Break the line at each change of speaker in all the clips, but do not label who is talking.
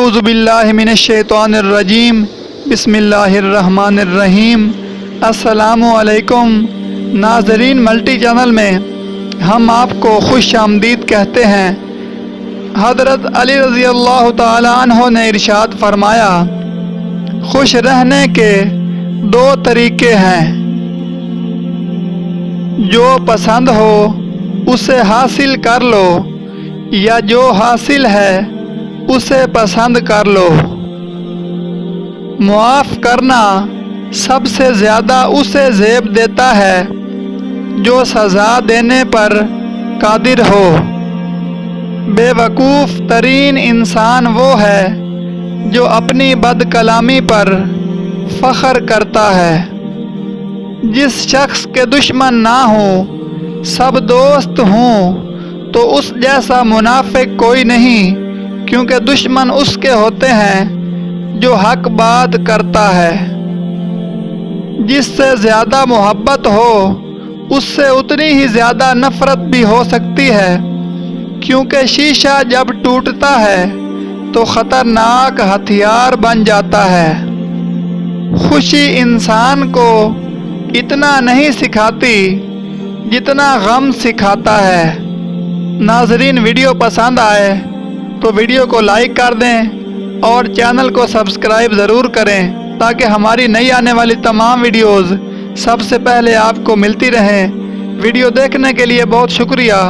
اعوذ باللہ من الشیطان الرجیم بسم اللہ الرحمن الرحیم۔ السلام علیکم ناظرین، ملٹی چینل میں ہم آپ کو خوش آمدید کہتے ہیں۔ حضرت علی رضی اللہ تعالی عنہ نے ارشاد فرمایا، خوش رہنے کے دو طریقے ہیں، جو پسند ہو اسے حاصل کر لو، یا جو حاصل ہے اسے پسند کر لو۔ معاف کرنا سب سے زیادہ اسے زیب دیتا ہے جو سزا دینے پر قادر ہو۔ بے وقوف ترین انسان وہ ہے جو اپنی بد کلامی پر فخر کرتا ہے۔ جس شخص کے دشمن نہ ہوں، سب دوست ہوں، تو اس جیسا منافق کوئی نہیں، کیونکہ دشمن اس کے ہوتے ہیں جو حق بات کرتا ہے۔ جس سے زیادہ محبت ہو اس سے اتنی ہی زیادہ نفرت بھی ہو سکتی ہے، کیونکہ شیشہ جب ٹوٹتا ہے تو خطرناک ہتھیار بن جاتا ہے۔ خوشی انسان کو اتنا نہیں سکھاتی جتنا غم سکھاتا ہے۔ ناظرین، ویڈیو پسند آئے تو ویڈیو کو لائک کر دیں اور چینل کو سبسکرائب ضرور کریں تاکہ ہماری نئی آنے والی تمام ویڈیوز سب سے پہلے آپ کو ملتی رہیں۔ ویڈیو دیکھنے کے لیے بہت شکریہ۔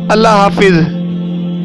اللہ حافظ۔